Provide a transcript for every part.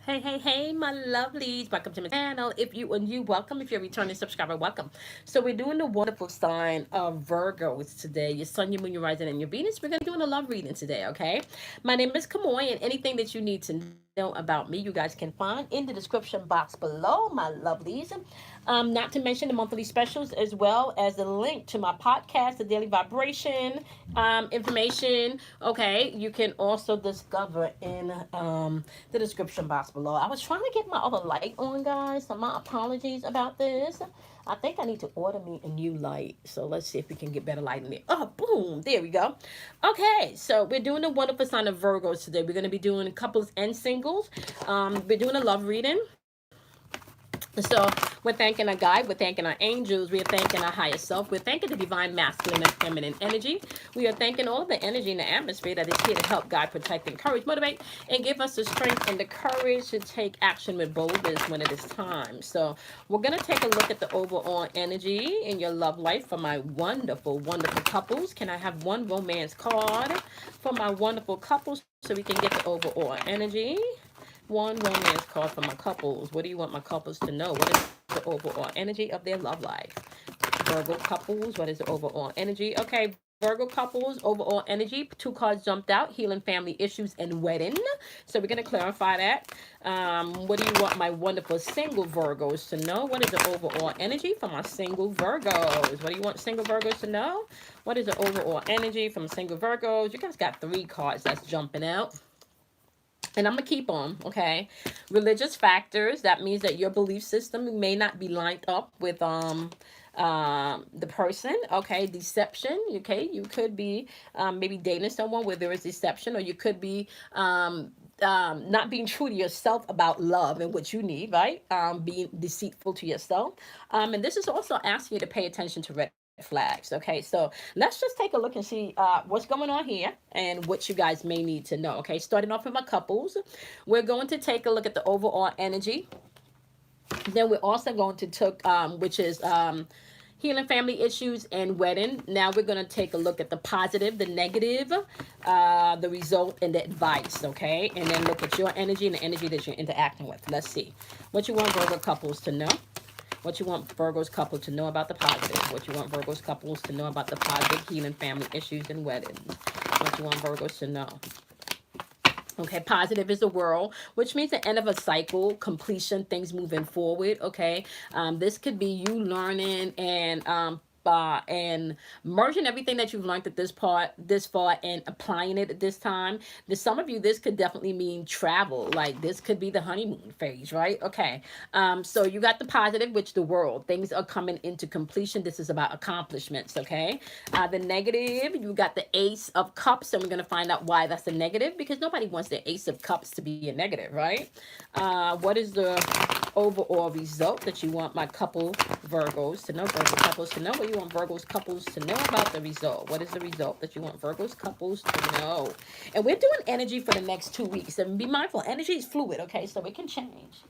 Hey, my lovelies. Welcome to my channel. If you are new, welcome. If you're a returning subscriber, welcome. So we're doing the wonderful sign of Virgos today. Your sun, your moon, your rising, and your Venus. We're going to be doing a love reading today, okay? My name is Kamoy, and anything that you need to know about me, you guys can find in the description box below, my lovelies. Not to mention the monthly specials as well as the link to my podcast, the Daily Vibration information. Okay, you can also discover in the description box below. I was trying to get my other light on, guys, so my apologies about this. I think I need to order me a new light. So let's see if we can get better light in there. Oh, boom. There we go. Okay, so we're doing the wonderful sign of Virgos today. We're going to be doing couples and singles. We're doing a love reading. So we're thanking our guide, we're thanking our angels, we're thanking our higher self, we're thanking the divine masculine and feminine energy. We are thanking all of the energy in the atmosphere that is here to help guide, protect, encourage, motivate, and give us the strength and the courage to take action with boldness when it is time. So we're going to take a look at the overall energy in your love life for my wonderful, wonderful couples. Can I have one romance card for my wonderful couples so we can get the overall energy? One romance card for my couples. What do you want my couples to know? What is the overall energy of their love life? Virgo couples, what is the overall energy? Okay, Virgo couples, overall energy. Two cards jumped out: healing family issues and wedding. So we're going to clarify that. What do you want my wonderful single Virgos to know? What is the overall energy for my single Virgos? What do you want single Virgos to know? What is the overall energy from single Virgos? You guys got three cards that's jumping out. And I'm gonna keep on, okay? Religious factors. That means that your belief system may not be lined up with the person, okay? Deception, okay? You could be maybe dating someone where there is deception, or you could be not being true to yourself about love and what you need, right? Being deceitful to yourself. And this is also asking you to pay attention to red flags. Okay, so let's just take a look and see what's going on here and what you guys may need to know. Okay, starting off with my couples, we're going to take a look at the overall energy. Then we're also going to take, which is healing family issues and wedding. Now we're going to take a look at the positive, the negative, the result, and the advice. Okay, and then look at your energy and the energy that you're interacting with. Let's see what you want Virgo couples to know. What you want Virgo's couple to know about the positive. What you want Virgo's couples to know about the positive, healing family issues and weddings. What you want Virgos to know. Okay, positive is the world, which means the end of a cycle, completion, things moving forward. Okay, this could be you learning and merging everything that you've learned at this far and applying it at this time. To some of you, this could definitely mean travel. Like this could be the honeymoon phase, right? Okay. So you got the positive, which the world, things are coming into completion. This is about accomplishments. Okay. The negative, you got the Ace of Cups, and we're gonna find out why that's a negative, because nobody wants the Ace of Cups to be a negative, right? What is the overall result that you want my couple Virgos to know? Virgo couples to know. What do you want Virgos couples to know about the result? What is the result that you want Virgos couples to know? And we're doing energy for the next 2 weeks. And be mindful, energy is fluid, okay? So it can change.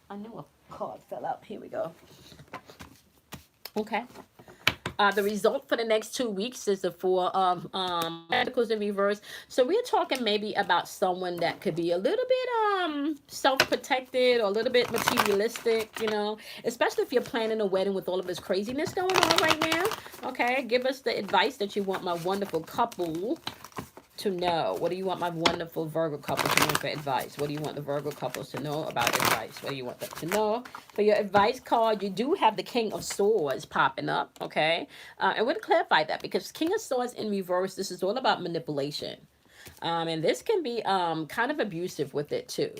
I knew a card fell out. Here we go. Okay. The result for the next 2 weeks is the Four of Pentacles in reverse. So we're talking maybe about someone that could be a little bit self-protected or a little bit materialistic, you know, especially if you're planning a wedding with all of this craziness going on right now. Okay, give us the advice that you want my wonderful couple to know. What do you want my wonderful Virgo couples to know for advice? What do you want the Virgo couples to know about advice? What do you want them to know? For your advice card, you do have the King of Swords popping up, okay? And we're going to clarify that, because King of Swords in reverse, this is all about manipulation. And this can be kind of abusive with it too.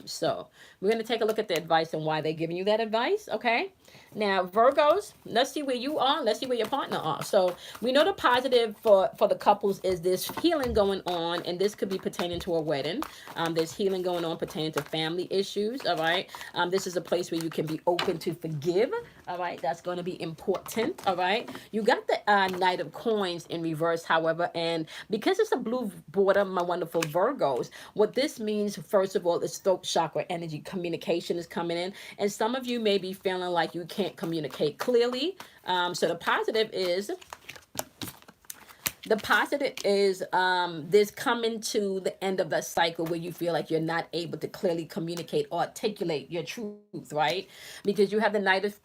So we're going to take a look at the advice and why they're giving you that advice, okay? Now, Virgos, let's see where you are. Let's see where your partner are. So we know the positive for the couples is this healing going on, and this could be pertaining to a wedding. There's healing going on pertaining to family issues, all right? This is a place where you can be open to forgive, all right? That's going to be important, all right? You got the Knight of Coins in reverse, however, and because it's a blue border, my wonderful Virgos, what this means, first of all, is throat chakra energy. Communication is coming in, and some of you may be feeling like you can't communicate clearly. So the positive is The positive is this coming to the end of the cycle where you feel like you're not able to clearly communicate or articulate your truth, right? Because you have the Knight of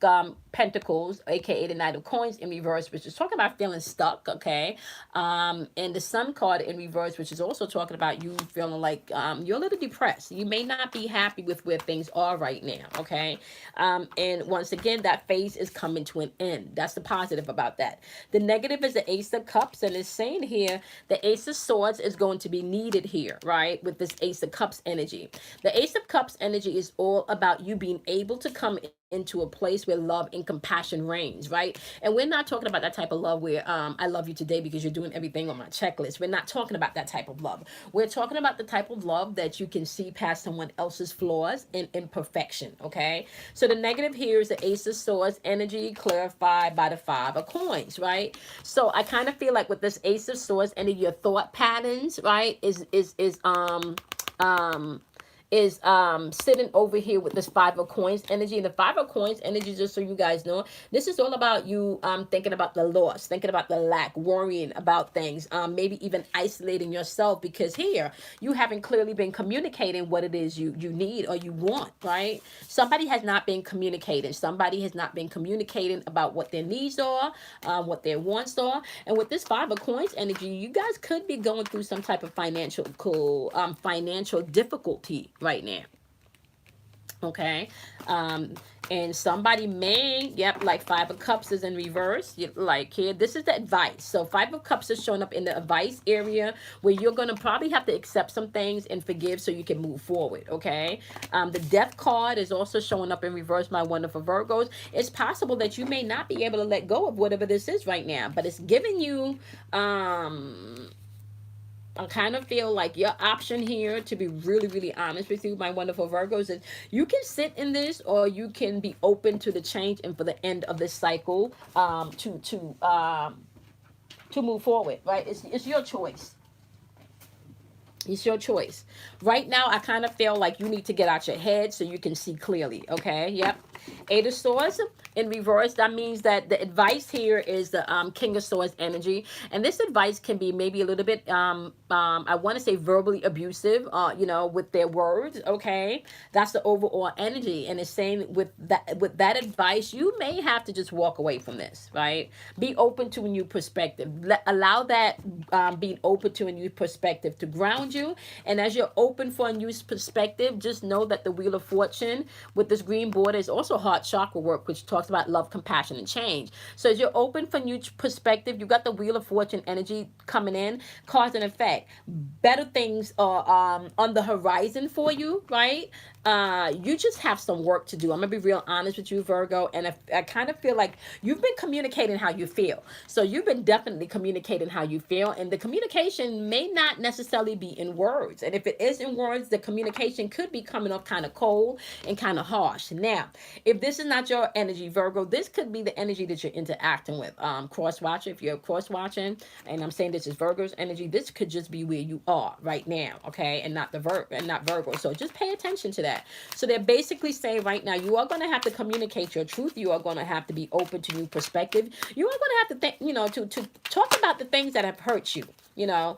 Pentacles, aka the Knight of Coins in reverse, which is talking about feeling stuck, okay? And the Sun card in reverse, which is also talking about you feeling like you're a little depressed. You may not be happy with where things are right now, okay? And once again, that phase is coming to an end. That's the positive about that. The negative is the Ace of Cups, and it's saying here the Ace of Swords is going to be needed here, right? With this Ace of Cups energy. The Ace of Cups energy is all about you being able to come into a place where love and compassion reigns, right? And we're not talking about that type of love where I love you today because you're doing everything on my checklist. We're not talking about that type of love. We're talking about the type of love that you can see past someone else's flaws and imperfection, okay? So the negative here is the Ace of Swords energy clarified by the Five of Coins, right? So I kind of feel like with this Ace of Swords and your thought patterns, right, um sitting over here with this Five of Coins energy. And the Five of Coins energy, just so you guys know, this is all about you thinking about the loss, thinking about the lack, worrying about things, maybe even isolating yourself, because here you haven't clearly been communicating what it is you need or you want, right? Somebody has not been communicating. Somebody has not been communicating about what their needs are, what their wants are. And with this Five of Coins energy, you guys could be going through some type of financial difficulty right now, okay? um and somebody may, yep, like Five of Cups is in reverse, like here, this is the advice. So Five of Cups is showing up in the advice area where you're going to probably have to accept some things and forgive so you can move forward, okay? The Death card is also showing up in reverse, my wonderful Virgos. It's possible that you may not be able to let go of whatever this is right now, but it's giving you I kind of feel like your option here, to be really, really honest with you, my wonderful Virgos, is you can sit in this or you can be open to the change and for the end of this cycle to move forward, right? It's your choice. It's your choice. Right now, I kind of feel like you need to get out your head so you can see clearly, okay? Yep. Eight of Swords in reverse. That means that the advice here is the King of Swords energy. And this advice can be maybe a little bit, I want to say verbally abusive, with their words, okay? That's the overall energy. And it's saying with that advice, you may have to just walk away from this, right? Be open to a new perspective. Allow that being open to a new perspective to ground you. And as you're open for a new perspective, just know that the Wheel of Fortune with this green border is also heart chakra work, which talks about love, compassion, and change. So as you're open for new perspective, you got the Wheel of Fortune energy coming in, cause and effect. Better things are on the horizon for you, right? You just have some work to do. I'm gonna be real honest with you, Virgo, and I kind of feel like you've been communicating how you feel. So you've been definitely communicating how you feel, and the communication may not necessarily be in words. And if it is in words, the communication could be coming off kind of cold and kind of harsh. Now, if this is not your energy, Virgo, this could be the energy that you're interacting with. Cross watcher, if you're cross watching, and I'm saying this is Virgo's energy, this could just be where you are right now, okay, and not Virgo. So just pay attention to that. So they're basically saying right now, you are going to have to communicate your truth. You are going to have to be open to new perspective. You are going to have to think, to talk about the things that have hurt you. You're going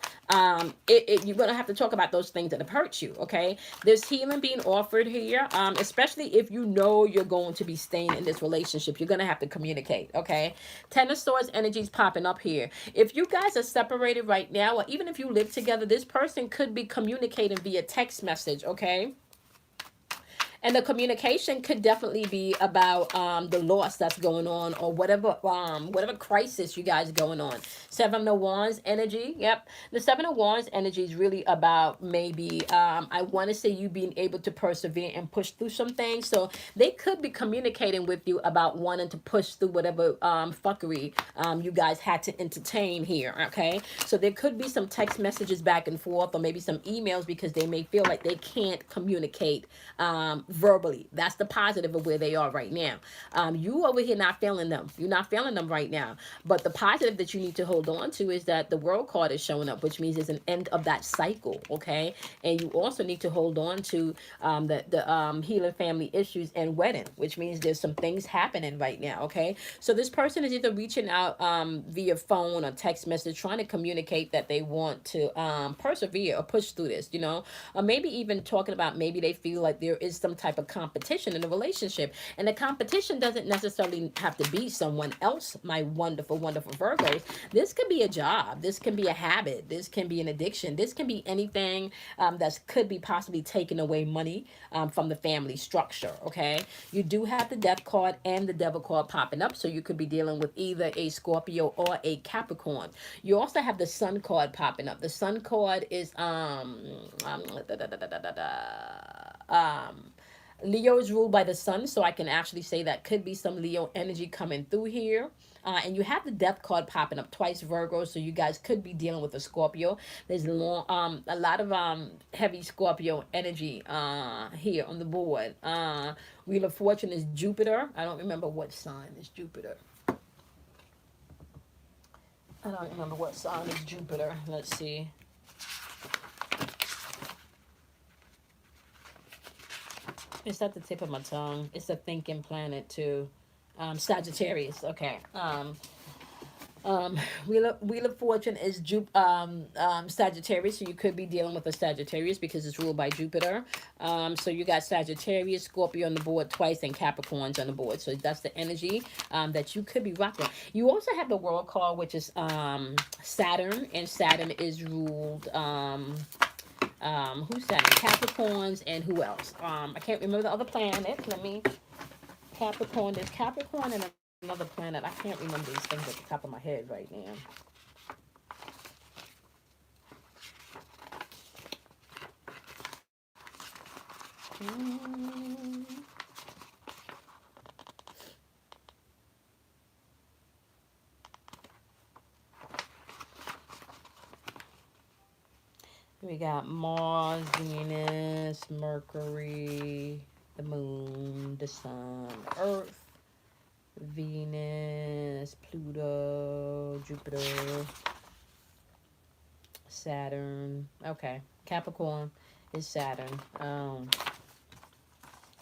to have to talk about those things that have hurt you, okay? There's healing being offered here, especially if you know you're going to be staying in this relationship. You're going to have to communicate, okay? Ten of Swords energy is popping up here. If you guys are separated right now, or even if you live together, this person could be communicating via text message, okay? And the communication could definitely be about the loss that's going on, or whatever crisis you guys going on. Seven of Wands energy. Yep. The Seven of Wands energy is really about maybe, I want to say, you being able to persevere and push through some things. So they could be communicating with you about wanting to push through whatever fuckery you guys had to entertain here. Okay. So there could be some text messages back and forth, or maybe some emails, because they may feel like they can't communicate verbally. That's the positive of where they are right now. You over here not feeling them. You're not feeling them right now. But the positive that you need to hold on to is that the world card is showing up, which means there's an end of that cycle, okay? And you also need to hold on to the healing family issues and wedding, which means there's some things happening right now, okay? So this person is either reaching out via phone or text message, trying to communicate that they want to persevere or push through this, you know, or maybe even talking about maybe they feel like there is some type of competition in a relationship, and the competition doesn't necessarily have to be someone else. My wonderful, wonderful Virgos, this could be a job, this can be a habit, this can be an addiction, this can be anything that could be possibly taking away money from the family structure. Okay, you do have the Death card and the Devil card popping up, so you could be dealing with either a Scorpio or a Capricorn. You also have the Sun card popping up. The Sun card is Leo is ruled by the sun, so I can actually say that could be some Leo energy coming through here. And you have the Death card popping up twice, Virgo, so you guys could be dealing with a Scorpio. There's a lot of heavy Scorpio energy here on the board. Wheel of Fortune is Jupiter. I don't remember what sign is Jupiter. I don't remember what sign is Jupiter. Let's see. It's at the tip of my tongue. It's a thinking planet too. Sagittarius. Okay. Wheel of Fortune is Sagittarius, so you could be dealing with a Sagittarius because it's ruled by Jupiter. So you got Sagittarius, Scorpio on the board twice, and Capricorns on the board. So that's the energy that you could be rocking. You also have the World card, which is Saturn, and Saturn is ruled. Who's Saturn? Capricorns, and who else? I can't remember the other planet. Let me. Capricorn. There's Capricorn and another planet. I can't remember these things at the top of my head right now. We got Mars, Venus, Mercury, the Moon, the Sun, Earth, Venus, Pluto, Jupiter, Saturn. Okay, Capricorn is Saturn.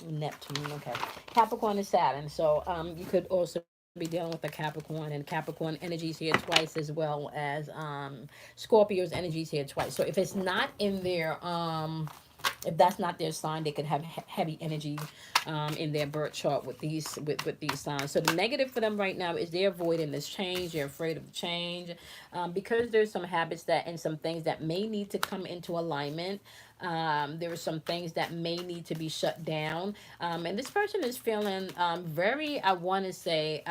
Neptune. Okay, Capricorn is Saturn. So you could also be dealing with a Capricorn, and Capricorn energies here twice, as well as Scorpio's energies here twice. So if it's not in their if that's not their sign, they could have heavy energy in their birth chart with these signs. So the negative for them right now is they're avoiding this change. They're afraid of change because there's some habits that and some things that may need to come into alignment. There are some things that may need to be shut down, and this person is feeling very, I want to say,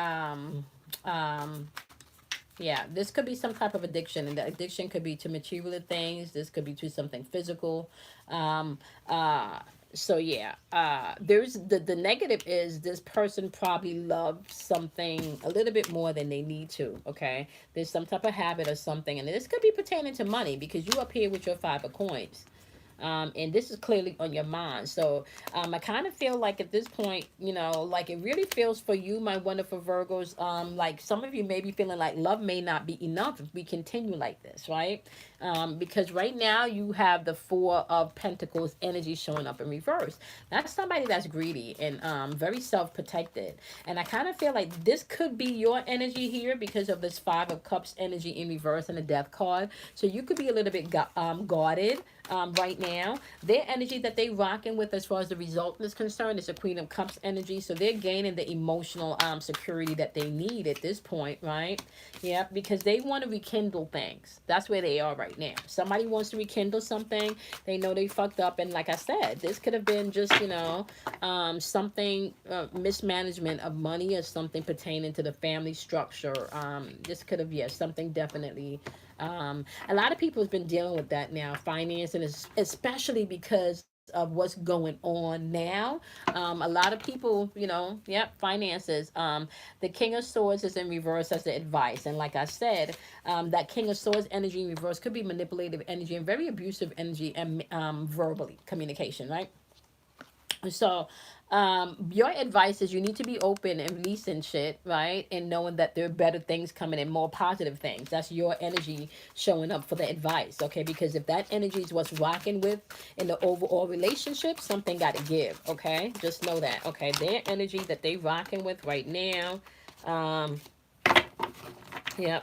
yeah, this could be some type of addiction, and the addiction could be to material things. This could be to something physical. Um, so yeah, there's the negative is this person probably loves something a little bit more than they need to. Okay, there's some type of habit or something, and this could be pertaining to money because you up here with your 5 of coins. And this is clearly on your mind. So I kind of feel like at this point, you know, like it really feels for you, my wonderful Virgos. Like some of you may be feeling like love may not be enough if we continue like this, right? Because right now you have the Four of Pentacles energy showing up in reverse. That's somebody that's greedy and very self-protected. And I kind of feel like this could be your energy here because of this Five of Cups energy in reverse and the Death card. So you could be a little bit guarded right now. Their energy that they rocking with as far as the result is concerned is a Queen of Cups energy. So they're gaining the emotional security that they need at this point, right? Yeah, because they want to rekindle things. That's where they are right now. Somebody wants to rekindle something. They know they fucked up. And like I said, this could have been just, you know, something, mismanagement of money or something pertaining to the family structure. This could have, yeah, something definitely. A lot of people have been dealing with that now, finance, and especially because of what's going on now. A lot of people, you know, yep, finances. The King of Swords is in reverse as the advice, and like I said, that King of Swords energy in reverse could be manipulative energy and very abusive energy and verbally communication, right? So, your advice is you need to be open and releasing shit, right? And knowing that there are better things coming and more positive things. That's your energy showing up for the advice, okay? Because if that energy is what's rocking with in the overall relationship, something got to give, okay? Just know that, okay? Their energy that they rocking with right now, um, yeah,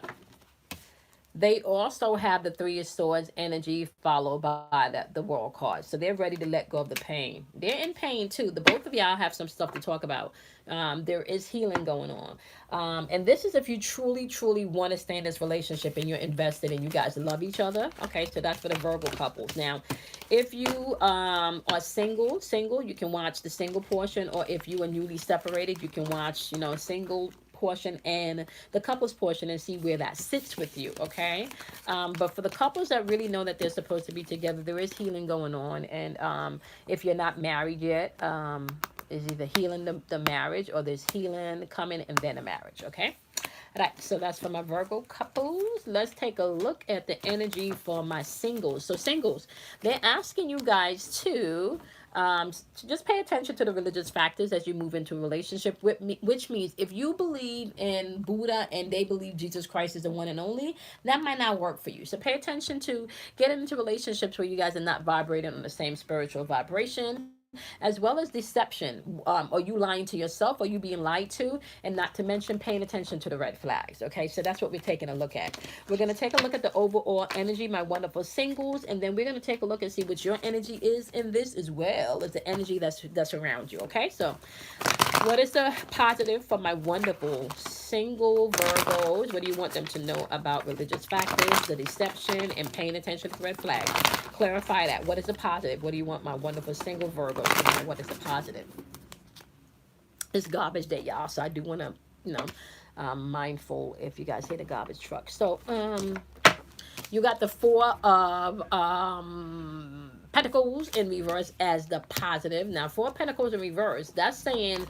they also have the Three of Swords energy followed by the World card. So they're ready to let go of the pain. They're in pain too. The both of y'all have some stuff to talk about. There is healing going on. And this is if you truly, truly want to stay in this relationship and you're invested and you guys love each other. Okay, so that's for the Virgo couples. Now, if you are single, you can watch the single portion, or if you are newly separated, you can watch, single portion and the couples portion and see where that sits with you, okay? But for the couples that really know that they're supposed to be together, there is healing going on. And if you're not married yet, is either healing the marriage, or there's healing coming and then a marriage, okay? All right, so that's for my Virgo couples. Let's take a look at the energy for my singles. So singles, they're asking you guys to just pay attention to the religious factors as you move into a relationship with me, which means if you believe in Buddha and they believe Jesus Christ is the one and only, that might not work for you. So pay attention to getting into relationships where you guys are not vibrating on the same spiritual vibration, as well as deception. Are you lying to yourself? Are you being lied to? And not to mention paying attention to the red flags. Okay, so that's what we're taking a look at. We're going to take a look at the overall energy, my wonderful singles, and then we're going to take a look and see what your energy is in this, as well as the energy that's around you. Okay, so what is the positive for my wonderful single Virgos? What do you want them to know about religious factors, the deception, and paying attention to red flags? Clarify that. What is the positive? What do you want my wonderful single Virgos to know? What is the positive? It's garbage day, y'all, so I do want to, mindful if you guys hear the garbage truck. So, you got the Four of Pentacles in reverse as the positive. Now, Four of Pentacles in reverse, that's saying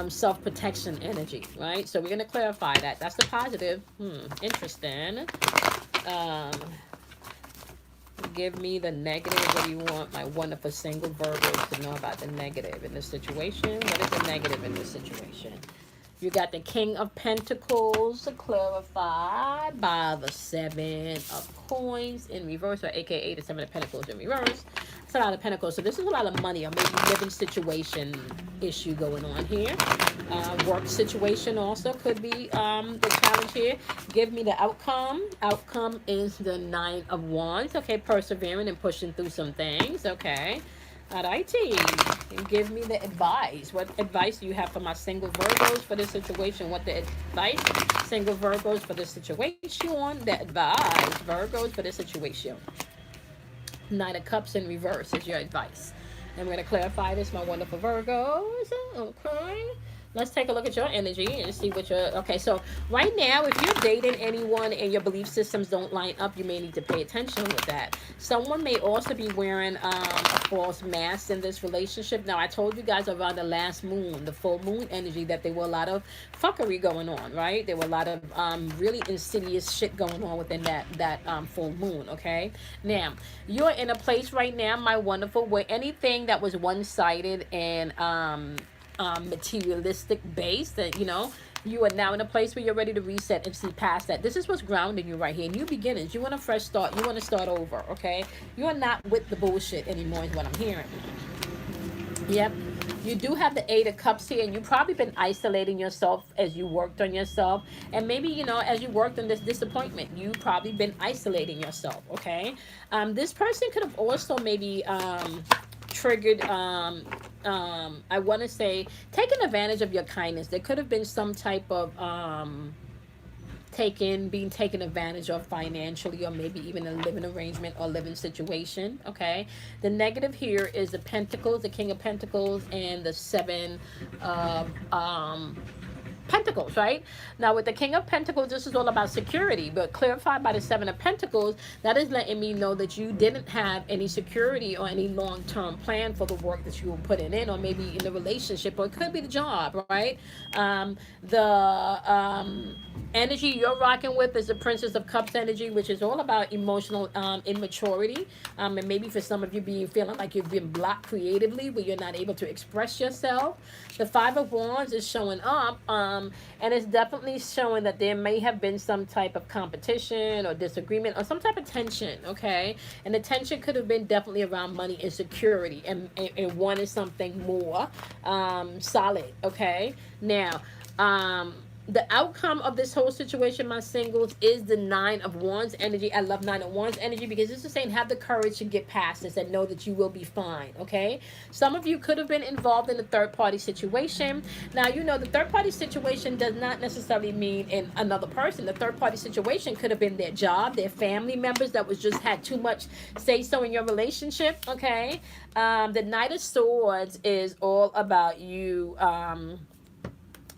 self-protection energy, right? So we're going to clarify that. That's the positive. Interesting. Um, Give me the negative. What do you want my wonderful single Virgos to know about the negative in this situation? What is the negative in this situation? You got the King of Pentacles clarified by the Seven of Coins in reverse, or aka the Seven of Pentacles in reverse. It's a lot of Pentacles. So this is a lot of money or maybe living situation issue going on here. Work situation also could be the challenge here. Give me the outcome. Outcome is the Nine of Wands. Okay, persevering and pushing through some things. Okay. Alrighty, and give me the advice. What advice do you have for my single Virgos for this situation? What the advice, single Virgos for this situation? The advice, Virgos for this situation. Nine of Cups in reverse is your advice. And we're going to clarify this, my wonderful Virgos. Okay. Let's take a look at your energy and see what your... Okay, so right now, if you're dating anyone and your belief systems don't line up, you may need to pay attention with that. Someone may also be wearing a false mask in this relationship. Now, I told you guys around the last moon, the full moon energy, that there were a lot of fuckery going on, right? There were a lot of really insidious shit going on within that full moon, okay? Now, you're in a place right now, my wonderful, where anything that was one-sided and... materialistic base, that you are now in a place where you're ready to reset and see past that. This is what's grounding you right here. New beginnings. You want a fresh start. You want to start over, okay? You are not with the bullshit anymore is what I'm hearing. Yep. You do have the Eight of Cups here, and you've probably been isolating yourself as you worked on yourself. And maybe, as you worked on this disappointment, you've probably been isolating yourself, okay? This person could have also maybe triggered, I want to say, taking advantage of your kindness. There could have been some type of being taken advantage of financially, or maybe even a living arrangement or living situation, okay? The negative here is the Pentacles, the King of Pentacles, and the Seven of Pentacles, right? Now with the King of Pentacles, this is all about security, but clarified by the Seven of Pentacles, that is letting me know that you didn't have any security or any long-term plan for the work that you were putting in, or maybe in the relationship, or it could be the job, right? The energy you're rocking with is the Princess of Cups energy, which is all about emotional immaturity, and maybe for some of you feeling like you've been blocked creatively, where you're not able to express yourself. The Five of Wands is showing up, and it's definitely showing that there may have been some type of competition or disagreement or some type of tension, okay? And the tension could have been definitely around money and security, and wanting something more solid, okay? Now, the outcome of this whole situation, my singles, is the Nine of Wands energy. I love Nine of Wands energy because this is saying have the courage to get past this and know that you will be fine, okay? Some of you could have been involved in a third-party situation. Now, you know, the third-party situation does not necessarily mean in another person. The third-party situation could have been their job, their family members that was just had too much say-so in your relationship, okay? The Knight of Swords is all about you...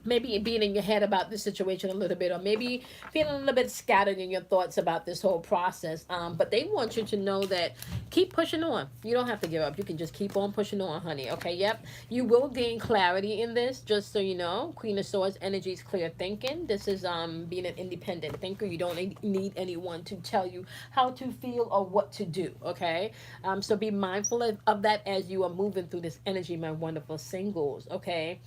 maybe being in your head about this situation a little bit, or maybe feeling a little bit scattered in your thoughts about this whole process. But they want you to know that keep pushing on. You don't have to give up. You can just keep on pushing on, honey. Okay, yep. You will gain clarity in this, just so you know. Queen of Swords energy is clear thinking. This is being an independent thinker. You don't need anyone to tell you how to feel or what to do, okay? So be mindful of that as you are moving through this energy, my wonderful singles, okay?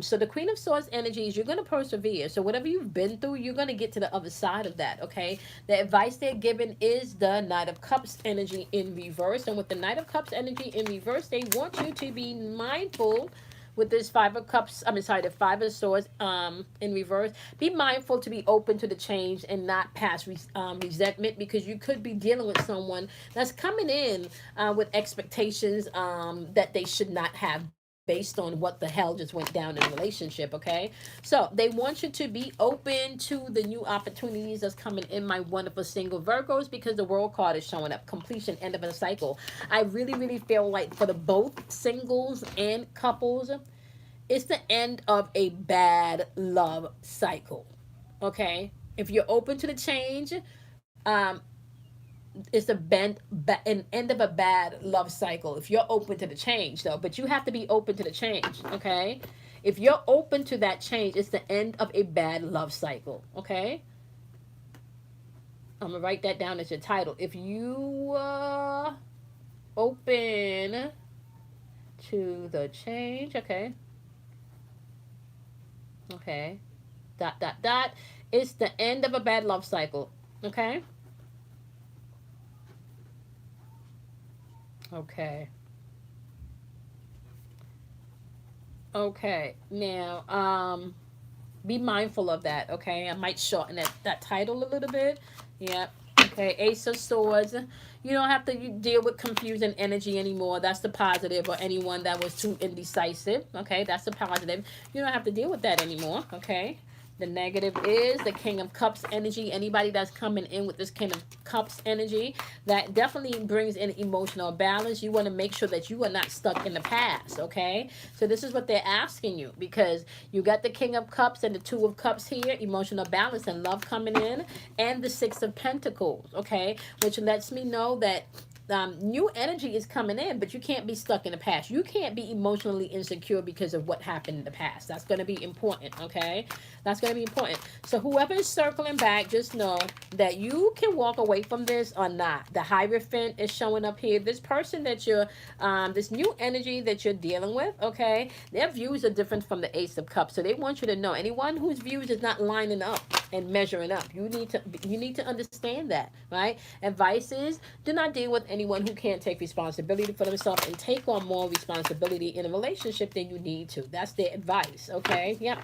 So the Queen of Swords energy is you're going to persevere. So whatever you've been through, you're going to get to the other side of that, okay? The advice they're given is the Knight of Cups energy in reverse. And with the Knight of Cups energy in reverse, they want you to be mindful with this Five of Cups, the Five of Swords in reverse. Be mindful to be open to the change and not pass resentment, because you could be dealing with someone that's coming in with expectations that they should not have, based on what the hell just went down in a relationship, okay? So they want you to be open to the new opportunities that's coming in, my wonderful single Virgos, because the World card is showing up. Completion, end of a cycle. I really, really feel like for the both singles and couples, it's the end of a bad love cycle, okay? If you're open to the change, it's an end of a bad love cycle if you're open to the change, though. But you have to be open to the change, okay? If you're open to that change, it's the end of a bad love cycle, okay? I'm gonna write that down as your title. If you open to the change, okay? Okay. ... It's the end of a bad love cycle, okay? Okay. Okay. Now, be mindful of that, okay? I might shorten that title a little bit. Yep. Okay. Ace of Swords. You don't have to deal with confusing energy anymore. That's the positive. Or anyone that was too indecisive. Okay. That's the positive. You don't have to deal with that anymore. Okay. The negative is the King of Cups energy. Anybody that's coming in with this King of Cups energy, that definitely brings in emotional balance. You want to make sure that you are not stuck in the past, okay? So this is what they're asking you, because you got the King of Cups and the Two of Cups here, emotional balance and love coming in, and the Six of Pentacles, okay? Which lets me know that new energy is coming in, but you can't be stuck in the past. You can't be emotionally insecure because of what happened in the past. That's going to be important, okay? That's going to be important. So whoever is circling back, just know that you can walk away from this or not. The Hierophant is showing up here. This person that you're, this new energy that you're dealing with, okay, their views are different from the Ace of Cups. So they want you to know, anyone whose views is not lining up and measuring up, you need to understand that, right? Advice is, do not deal with anyone who can't take responsibility for themselves and take on more responsibility in a relationship than you need to. That's their advice, okay? Yeah.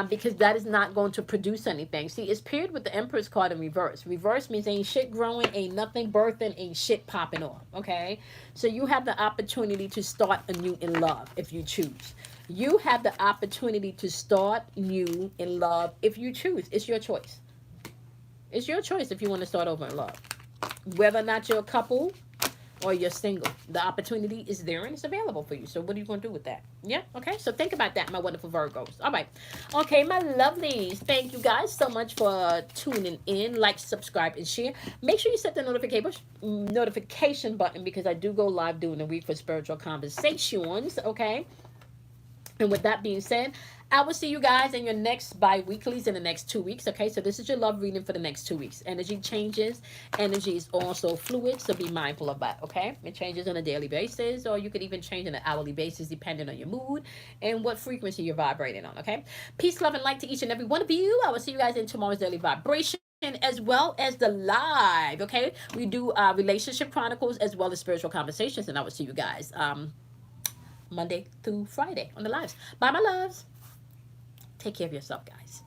Because that is not going to produce anything. See, it's paired with the Empress card in reverse. Reverse means ain't shit growing, ain't nothing birthing, ain't shit popping off, okay? So you have the opportunity to start anew in love if you choose. You have the opportunity to start new in love if you choose. It's your choice. It's your choice if you want to start over in love. Whether or not you're a couple, or you're single, the opportunity is there and it's available for you. So what are you going to do with that? Yeah. Okay. So think about that, my wonderful Virgos. All right. Okay, my lovelies. Thank you guys so much for tuning in. Like, subscribe, and share. Make sure you set the notification button, because I do go live during the week for spiritual conversations. Okay. And with that being said, I will see you guys in your next bi-weeklies in the next 2 weeks. Okay, so this is your love reading for the next 2 weeks. Energy changes. Energy is also fluid, so be mindful of that. Okay, it changes on a daily basis, or you could even change on an hourly basis depending on your mood and what frequency you're vibrating on. Okay, peace, love, and light to each and every one of you. I will see you guys in tomorrow's daily vibration, as well as the live. Okay, we do relationship chronicles as well as spiritual conversations, and I will see you guys Monday through Friday on the lives. Bye, my loves. Take care of yourself, guys.